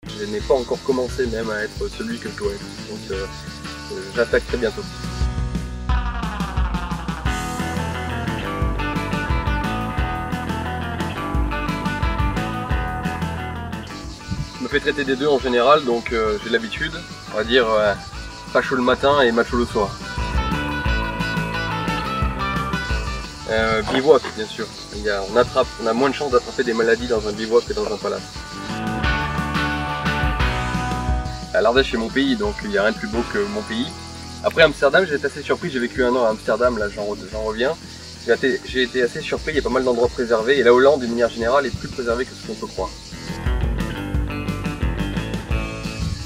Je n'ai pas encore commencé même à être celui que je dois être, donc j'attaque très bientôt. Je me fais traiter des deux en général, donc j'ai l'habitude, on va dire facho le matin et macho le soir. Bivouac bien sûr, on a moins de chances d'attraper des maladies dans un bivouac que dans un palace. L'Ardèche est mon pays, donc il n'y a rien de plus beau que mon pays. Après Amsterdam, j'ai été assez surpris, j'ai vécu un an à Amsterdam, là j'en reviens. J'ai été assez surpris, il y a pas mal d'endroits préservés, et la Hollande d'une manière générale est plus préservée que ce qu'on peut croire.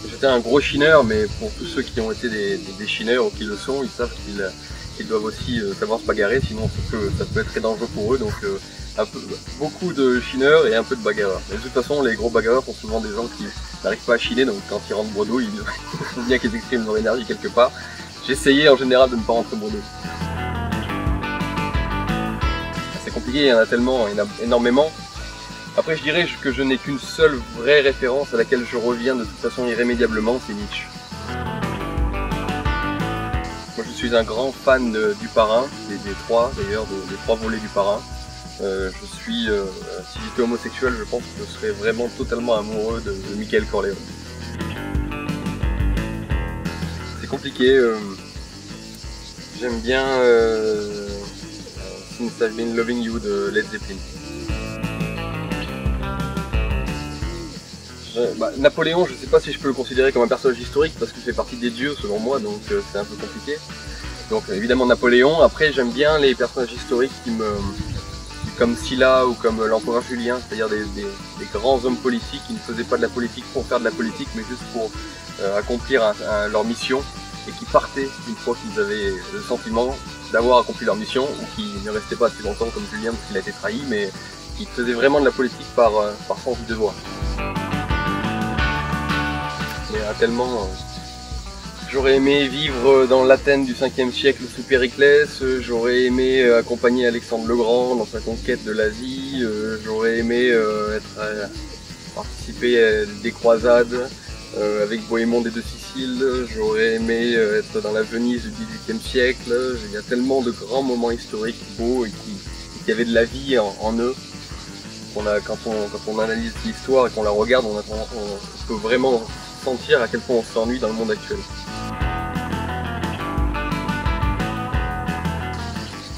J'étais un gros chineur, mais pour tous ceux qui ont été des chineurs ou qui le sont, ils savent qu'ils doivent aussi savoir se bagarrer, sinon ça peut être très dangereux pour eux. Donc beaucoup de chineurs et un peu de bagarreurs. Mais de toute façon, les gros bagarreurs sont souvent des gens qui n'arrivent pas à chiner, donc quand ils rentrent bredouille, il faut bien qu'ils expriment leur énergie quelque part. J'essayais en général de ne pas rentrer bredouille. C'est compliqué, il y en a tellement, il y en a énormément. Après je dirais que je n'ai qu'une seule vraie référence à laquelle je reviens de toute façon irrémédiablement, c'est Nietzsche. Moi je suis un grand fan du Parrain, des trois d'ailleurs, des trois volets du Parrain. Si j'étais homosexuel, je pense que je serais vraiment totalement amoureux de Michael Corleone. C'est compliqué, j'aime bien Since I've Been Loving You de Led Zeppelin. Napoléon, je ne sais pas si je peux le considérer comme un personnage historique parce qu'il fait partie des dieux selon moi, donc c'est un peu compliqué. Donc évidemment Napoléon. Après j'aime bien les personnages historiques comme Sylla ou comme l'empereur Julien, c'est-à-dire des grands hommes politiques qui ne faisaient pas de la politique pour faire de la politique, mais juste pour accomplir leur mission, et qui partaient une fois qu'ils avaient le sentiment d'avoir accompli leur mission, ou qui ne restaient pas assez longtemps comme Julien parce qu'il a été trahi, mais qui faisaient vraiment de la politique par sens du devoir. Tellement, j'aurais aimé vivre dans l'Athènes du 5e siècle sous Périclès, j'aurais aimé accompagner Alexandre le Grand dans sa conquête de l'Asie, j'aurais aimé participer à des croisades avec Bohémond des Deux Siciles, j'aurais aimé être dans la Venise du XVIIIe siècle. Il y a tellement de grands moments historiques beaux et qui avaient de la vie en eux. Quand on analyse l'histoire et qu'on la regarde, on peut vraiment sentir à quel point on s'ennuie dans le monde actuel.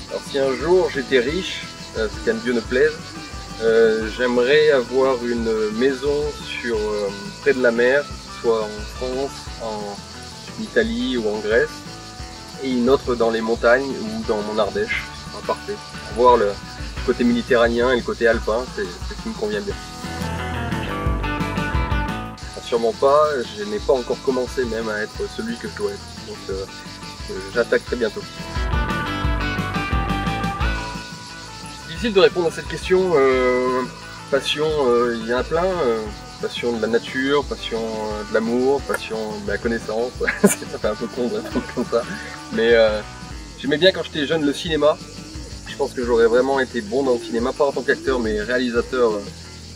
Alors si un jour j'étais riche, ce qu'à Dieu ne plaise, j'aimerais avoir une maison près de la mer, soit en France, en Italie ou en Grèce, et une autre dans les montagnes ou dans mon Ardèche. Ce sera parfait. Avoir le côté méditerranéen et le côté alpin, c'est ce qui me convient bien. Sûrement pas, je n'ai pas encore commencé même à être celui que je dois être, donc j'attaque très bientôt. C'est difficile de répondre à cette question. Passion, il y en a plein, passion de la nature, passion de l'amour, passion de la connaissance, ça fait un peu con de répondre comme ça, mais j'aimais bien quand j'étais jeune le cinéma. Je pense que j'aurais vraiment été bon dans le cinéma, pas en tant qu'acteur mais réalisateur.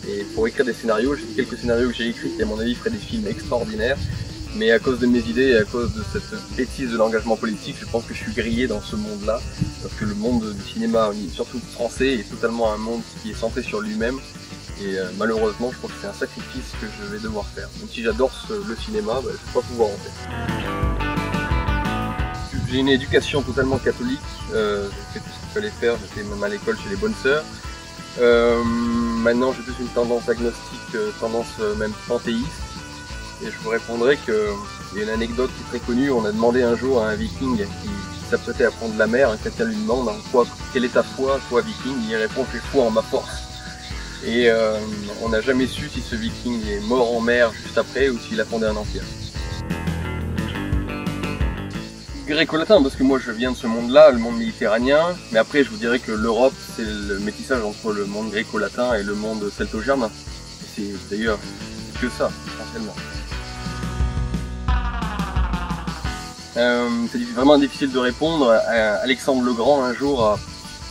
Et pour écrire des scénarios, j'ai quelques scénarios que j'ai écrits qui à mon avis feraient des films extraordinaires. Mais à cause de mes idées et à cause de cette bêtise de l'engagement politique, je pense que je suis grillé dans ce monde-là. Parce que le monde du cinéma, surtout français, est totalement un monde qui est centré sur lui-même. Et malheureusement, je pense que c'est un sacrifice que je vais devoir faire. Même si j'adore le cinéma, je ne vais pas pouvoir en faire. J'ai une éducation totalement catholique. J'ai fait tout ce qu'il fallait faire, j'étais même à l'école chez les bonnes sœurs. Maintenant j'ai plus une tendance agnostique, tendance même panthéiste, et je vous répondrai qu'il y a une anecdote qui est très connue. On a demandé un jour à un viking qui s'apprêtait à prendre la mer, quelqu'un lui demande quelle est ta foi, toi viking, il répond j'ai foi en ma force. Et on n'a jamais su si ce viking est mort en mer juste après ou s'il a fondé un empire. Gréco-latin, parce que moi je viens de ce monde-là, le monde méditerranéen, mais après je vous dirais que l'Europe c'est le métissage entre le monde gréco-latin et le monde celto-germain. C'est d'ailleurs que ça, essentiellement. C'est vraiment difficile de répondre. Alexandre le Grand un jour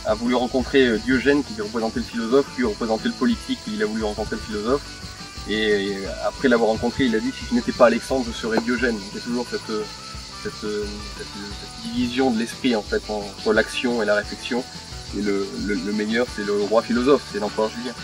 a voulu rencontrer Diogène qui représentait le philosophe, puis représentait le politique, il a voulu rencontrer le philosophe. Et après l'avoir rencontré, il a dit si je n'étais pas Alexandre, je serais Diogène. Donc, il y a toujours cette division de l'esprit en fait entre l'action et la réflexion. Et le meilleur, c'est le roi philosophe, c'est l'empereur Julien.